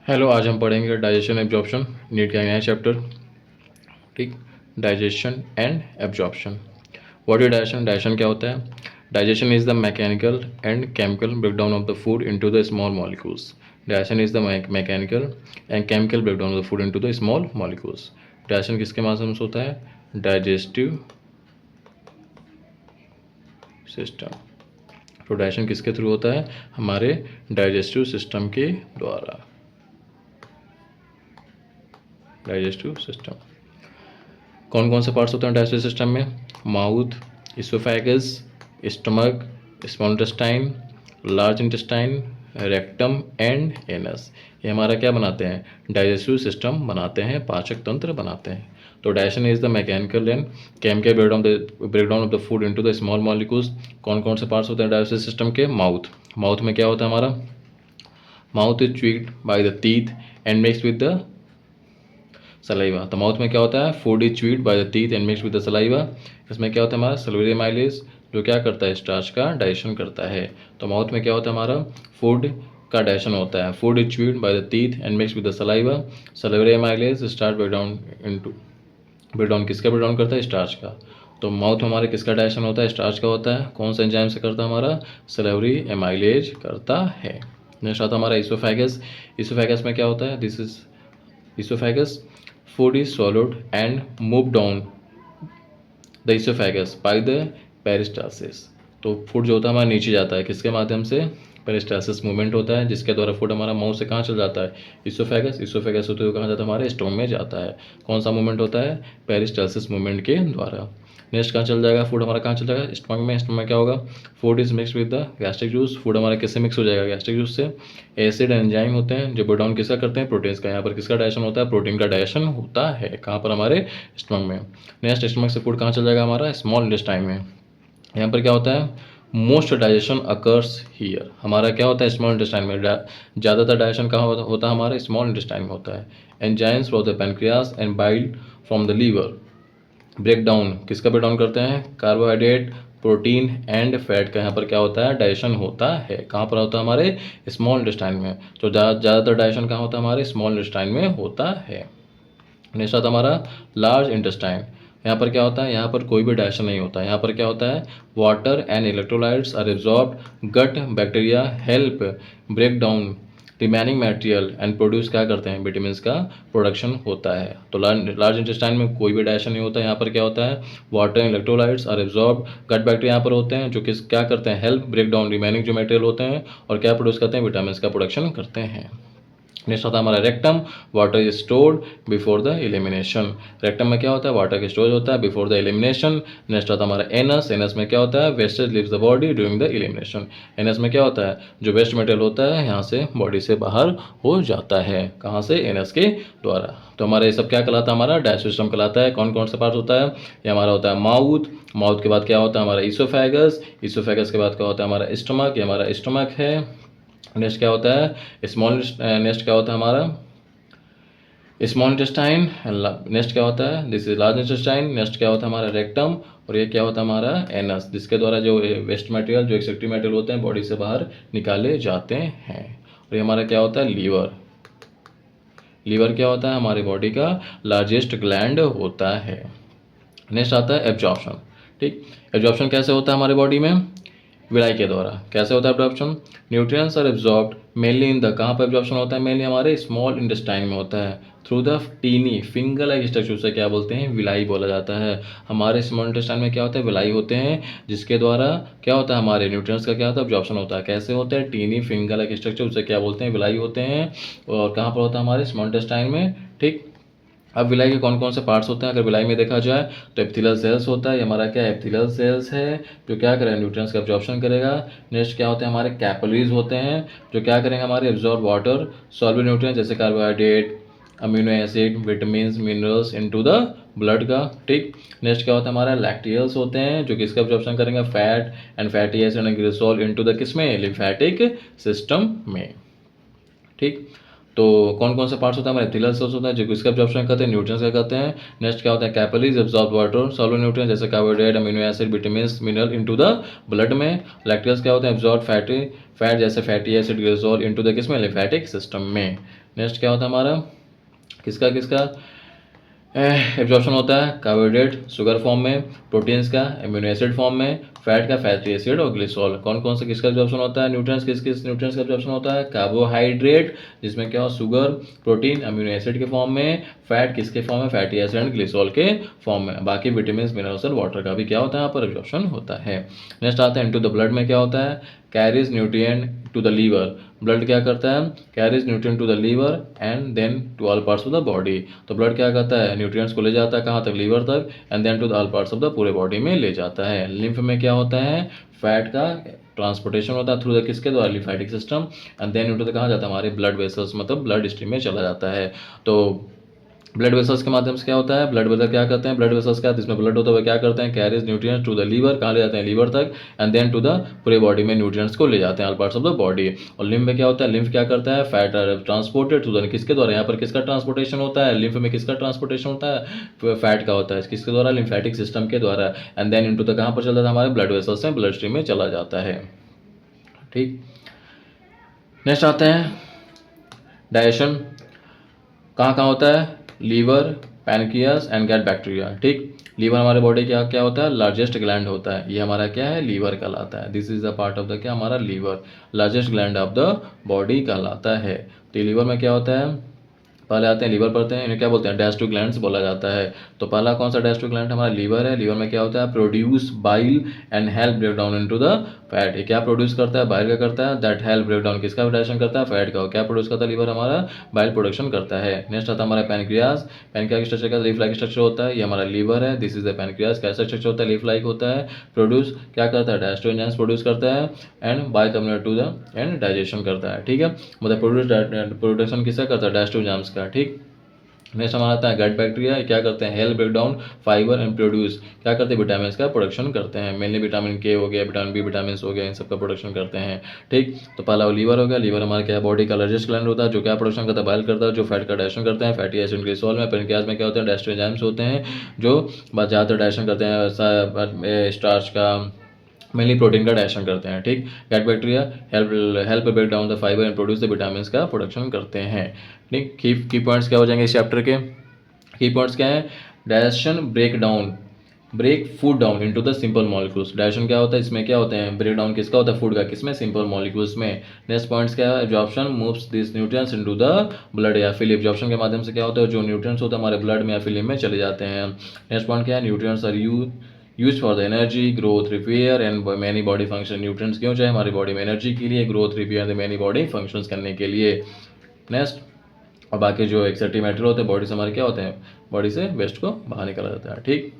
Hello, आज हम पढ़ेंगे डाइजेशन एब्जॉर्प्शन, नीट का नया चैप्टर। ठीक, digestion and absorption. What is digestion? Digestion क्या होता है? Digestion is the mechanical and chemical breakdown of the food into the small molecules. Digestion is the mechanical and chemical breakdown of the food into the small molecules. Digestion किसके माध्यम से होता है? Digestive system. तो digestion किसके through होता है? हमारे डाइजेस्टिव सिस्टम के द्वारा। डाइजेस्टिव सिस्टम कौन कौन से पार्ट्स होते हैं डाइजेस्टिव सिस्टम में? Mouth, oesophagus, stomach, small intestine, large intestine, rectum and anus. ये हमारा क्या बनाते हैं? डाइजेस्टिव सिस्टम बनाते हैं, पाचक तंत्र बनाते हैं। तो digestion is the mechanical and chemical breakdown of the food into the small molecules. कौन कौन से पार्ट्स होते हैं डाइजेस्टिव सिस्टम के? माउथ। माउथ में क्या होता है हमारा? Mouth is chewed by the teeth and mix with the saliva. तो माउथ में क्या होता है? Food is chewed by the teeth and mix with the saliva. इसमें क्या होता है हमारा? सल्वरी माइलेज, जो क्या करता है? स्टार्च का डाइजेशन करता है। तो माउथ में क्या होता है हमारा? फूड का डाइजेशन होता है। Food is chewed by the teeth and mix with the saliva. Salivary amylase starch breakdown into breakdown किसका ब्रेकडाउन करता है? स्टार्च का। तो माउथ में हमारे किसका डाइजेशन होता है? स्टार्च का होता है। कौन सा एंजाइम से करता है हमारा? सल्वरी एमाइलेज करता है। नेक्स्ट आता है हमारा इसोफेगस। इसोफेगस में क्या होता है? This is oesophagus. Food is swallowed and moved down the esophagus by the peristalsis। तो फूड जो होता है हमारा नीचे जाता है, किसके माध्यम से? पेरिस्टालसिस मूवमेंट होता है, जिसके द्वारा फूड हमारा माउथ से कहाँ चल जाता है? इसोफेगस। इसोफेगस होते हुए कहाँ जाता है? हमारे स्टोमक में जाता है। कौन सा मूवमेंट होता है? पेरिस्टालसिस मूवमेंट के द्वारा। नेक्स्ट कहाँ चल जाएगा फूड हमारा? कहाँ चल जाएगा? स्टमक में। स्टमक में क्या होगा? Food is mix with the gastric juice. Food हमारा किससे मिक्स हो जाएगा? गैस्ट्रिक जूस से। एसिड एंजाइम होते हैं जो ब्रेक डाउन किसका करते हैं? प्रोटीन्स का। यहाँ पर किसका डाइजेशन होता है? प्रोटीन का डाइजेशन होता है। कहाँ पर? हमारे स्टमक में। नेक्स्ट स्टमक से फूड कहाँ चल जाएगा हमारा? स्मॉल इंटेस्टाइन में। यहाँ पर क्या होता है? Most digestion occurs here. हमारा क्या होता है? स्मॉल इंटेस्टाइन में। ज़्यादातर डाइजेशन कहाँ होता है हमारे? स्मॉल इंटेस्टाइन में होता है। Enzymes from the pancreas and bile from the liver break down किसका ब्रेक डाउन करते हैं? कार्बोहाइड्रेट, प्रोटीन एंड फैट का यहाँ पर क्या होता है? डाइजेशन होता है। कहाँ पर होता है? हमारे स्मॉल इंटेस्टाइन में। तो ज़्यादातर डाइजेशन कहाँ होता है? हमारे स्मॉल इंटेस्टाइन में होता है। नेक्स्ट आता हमारा लार्ज इंटेस्टाइन। यहाँ पर क्या होता है? यहाँ पर कोई भी डाइजेशन नहीं होता है। यहाँ पर क्या होता है? Water and electrolytes are absorbed. Gut bacteria help break down remaining material and produce क्या करते हैं? विटामिन का प्रोडक्शन होता है। तो लार्ज इंटेस्टाइन में कोई भी डाइजेशन नहीं होता है। यहाँ पर क्या होता है? Water and electrolytes are absorb. Gut bacteria यहाँ पर होते हैं जो किस क्या करते हैं? हेल्प ब्रेक डाउन रिमेनिंग जो मटेरियल होते हैं और क्या प्रोड्यूस करते हैं? विटामिन का प्रोडक्शन करते हैं। नेक्स्ट आता है हमारा rectum. Water is stored before the elimination. Rectum में क्या होता है? वाटर का स्टोरेज होता है बिफोर द एलिमिनेशन। नेक्स्ट आता है हमारा एनस। एनस में क्या होता है? Wastage leaves the body during the elimination. Anus में क्या होता है? जो वेस्ट मटेरियल होता है यहाँ से बॉडी से बाहर हो जाता है। कहाँ से? एनस के द्वारा। तो हमारा ये सब क्या कहलाता है? हमारा डाइजेस्टिव सिस्टम कहलाता है। कौन कौन सा पार्ट होता है? ये हमारा होता है माउथ। माउथ के बाद क्या होता है? हमारा इसोफेगस। इसोफेगस के बाद क्या होता है? हमारा स्टमक। ये हमारा स्टमक है। नेक्स्ट क्या होता है? स्मॉल। नेक्स्ट क्या होता है हमारा? Small intestine. नेक्स्ट क्या होता है? This is large intestine. Next क्या होता है? हमारा रेक्टम। और ये क्या होता है? हमारा एनस, जिसके द्वारा जो वेस्ट मटेरियल जो एक्सेक्टिव मटेरियल होते हैं बॉडी से बाहर निकाले जाते हैं। और ये हमारा क्या होता है? लीवर। लीवर क्या होता है? हमारी बॉडी का लार्जेस्ट ग्लैंड होता है। नेक्स्ट आता है एब्जॉर्प्शन। ठीक, एब्जॉर्प्शन कैसे होता है हमारी बॉडी में? विलाई के द्वारा। कैसे होता है absorption? Nutrients are absorbed mainly in the. कहाँ पर एब्जॉर्प्शन होता है? मेनली हमारे स्मॉल इंटेस्टाइन में होता है। Through the tiny finger like structure से क्या बोलते हैं? विलाई बोला जाता है। हमारे स्मॉल इंटेस्टाइन में क्या होता है? विलाई होते हैं, जिसके द्वारा क्या होता है? हमारे न्यूट्रिएंट्स का क्या होता है? एब्जॉर्प्शन होता है। कैसे होता है? टीनी फिंगर लाइक स्ट्रक्चर उसे क्या बोलते हैं? विलाई होते हैं। और कहाँ पर होता है? हमारे स्मॉल इंटेस्टाइन में। ठीक, अब विलाई के कौन कौन से पार्ट्स होते हैं? अगर विलाई में देखा जाए तो एपिथेलियल सेल्स होता है। ये हमारा क्या? एपिथेलियल सेल्स है जो क्या करेगा? न्यूट्रिएंट्स का एब्जॉर्प्शन करेगा। नेक्स्ट क्या होते हैं? हमारे कैपिलरीज होते हैं जो क्या करेंगे? हमारे एब्जॉर्ब वाटर सॉल्युबल न्यूट्रिएंट्स जैसे carbohydrate, amino acid, vitamin, minerals into the blood का। ठीक, नेक्स्ट क्या होता है? हमारा लैक्टियल्स होते हैं जो किसका एब्जॉर्प्शन करेंगे? Fat and fatty acid and glycerol into the किसमें? लिम्फेटिक सिस्टम में। ठीक, तो कौन कौन से पार्ट्स होते हैं हमारे एपिथेलियल सेल्स होते हैं जो किसका एब्जॉर्प्शन करते हैं, न्यूट्रिएंट्स का करते हैं। नेक्स्ट क्या होता है, capillaries absorb water soluble nutrients जैसे carbohydrate, amino acid, vitamin, mineral into the blood में। लैक्टेज क्या होता है, एब्जॉर्ब फैट जैसे fatty acid, glycerol into the किसमें, लिम्फेटिक सिस्टम में। नेक्स्ट क्या होता है हमारा, किसका किसका एब्जॉर्प्शन होता है, कार्बोहाइड्रेट शुगर फॉर्म में, प्रोटीन्स का एमिनो एसिड फॉर्म में, फैट का फैटी एसिड और ग्लिसरॉल। कौन कौन से किसका एब्जॉर्प्शन होता है, न्यूट्रिएंट्स किस किस न्यूट्रिएंट्स का एब्जॉर्प्शन होता है, कार्बोहाइड्रेट जिसमें क्या हो शुगर, प्रोटीन अमीनो एसिड के फॉर्म में, फैट किसके फॉर्म में, फैटी एसिड एंड ग्लिसरॉल के फॉर्म में। बाकी विटामिन मिनरल्स और वाटर का भी क्या होता है यहाँ पर एब्जॉर्प्शन होता है। नेक्स्ट आता है इनटू द ब्लड में क्या होता है, carries nutrient to the liver. Blood क्या करता है, carries nutrient to the liver and then to all parts of the body. तो ब्लड क्या करता है, न्यूट्रिएंट्स को ले जाता है कहाँ तक, लीवर तक, and then to the all parts of the पूरे बॉडी में ले जाता है। लिम्फ में क्या होता है, फैट का ट्रांसपोर्टेशन होता है थ्रू द किसके द्वारा, lymphatic system, and then into the कहाँ जाता है, हमारे ब्लड वेसल्स मतलब ब्लड स्ट्रीम में चला जाता है। तो ब्लड वेसल्स के माध्यम से क्या होता है, ब्लड वेसल क्या करते हैं, ब्लड वेसल्स क्या जिसमें ब्लड होता है वो क्या करते हैं, carries nutrients to the liver, कहाँ ले जाते हैं, लीवर तक, एंड देन टू द पूरे बॉडी में न्यूट्रिएंट्स को ले जाते हैं all parts of the body. और लिम्फ में क्या होता है, लिम्फ क्या करता है, फैट ट्रांसपोर्टेड टू द किसके द्वारा, यहाँ पर किसका ट्रांसपोर्टेशन होता है, लिम्फ में किसका ट्रांसपोर्टेशन होता है, फैट का होता है, किसके द्वारा, लिम्फेटिक सिस्टम के द्वारा, एंड देन इनटू द कहाँ पर चलता है, हमारे ब्लड वेसल्स में ब्लड स्ट्रीम में चला जाता है। ठीक, नेक्स्ट आते हैं डाइजेशन कहाँ कहाँ होता है, liver, pancreas and gut bacteria. ठीक, लीवर हमारे बॉडी क्या क्या होता है, लार्जेस्ट ग्लैंड होता है, ये हमारा क्या है, लीवर कहलाता है। This is the part of the क्या, हमारा liver, largest gland of the body कहलाता है। तो लीवर में क्या होता है, पहले आते हैं लीवर पढ़ते हैं, इन्हें क्या बोलते हैं, डाइजेस्टिव ग्लैंड्स बोला जाता है। तो पहला कौन सा डाइजेस्टिव ग्लैंड हमारा लीवर है। लीवर में क्या होता है, produce bile and help break down into the fat. ये क्या प्रोड्यूस करता है, बाइल का करता है, दैट हेल्प ब्रेक डाउन किसका डाइजेशन करता है, फैट का। क्या प्रोड्यूस करता है, लीवर हमारा बाइल प्रोडक्शन करता है। नेक्स्ट आता है हमारा पैनक्रियास। पैनक्रियास स्ट्रक्चर का लीफ लाइक स्ट्रक्चर होता है, ये हमारा लीवर है, दिस इज द पैनक्रियास। कैसा स्ट्रक्चर होता है, लीफ लाइक होता है। प्रोड्यूस क्या करता है, डाइजेस्टिव एंजाइम्स प्रोड्यूस करता है and by communicate to the and digestion करता है। ठीक है, मतलब प्रोडक्शन किसका करता है, डाइजेस्टिव एंजाइम्स का। ठीक, नेक्स्ट हमारा आता है गट बैक्टीरिया। क्या करते हैं, help break down fibre and produce, क्या करते हैं, विटामिन का प्रोडक्शन करते हैं। मेनली विटामिन के हो गया, विटामिन बी विटामिन हो गया, इन सब का प्रोडक्शन करते हैं। ठीक, तो पहला वो लीवर हो गया। लीवर हमारा क्या है, बॉडी का लार्जेस्ट ग्लैंड होता है जो क्या प्रोडक्शन करता है, बाइल करता है, जो फैट का डाइजेशन करते हैं, फैटी एसिड ग्लिसरॉल में। पैनक्रियास में क्या होते हैं, डाइजेस्टिव एंजाइम्स होते हैं जो ज़्यादातर डाइजेशन करते हैं स्टार्च का, मेनली प्रोटीन का डाइजेशन करते हैं। ठीक, gut bacteria help break down the fibre and produce the vitamin का प्रोडक्शन करते हैं। ठीक, की पॉइंट्स क्या हो जाएंगे इस चैप्टर के, की पॉइंट्स क्या है, digestion break down, break food down into the simple molecules. Digestion क्या होता है, इसमें क्या होते हैं, ब्रेक डाउन किसका होता है, फूड का, किसमें, सिंपल मॉलिक्यूल्स में। नेक्स्ट पॉइंट्स क्या है, absorption moves this nutrients into the blood, या फिर एब्जॉर्प्शन के माध्यम से क्या होता है, जो न्यूट्रिएंट्स होता है हमारे ब्लड में या फिलिम में चले जाते हैं। नेक्स्ट पॉइंट क्या है, nutrients are use for the energy, growth, repair and many body function. Nutrients क्यों चाहिए हमारी बॉडी में, एनर्जी के लिए, growth, repair and many body functions करने के लिए। नेक्स्ट, और बाकी जो एक्सेटिव मैटर होते हैं बॉडी से हमारे क्या होते हैं, बॉडी से वेस्ट को बाहर निकाला जाता है। ठीक।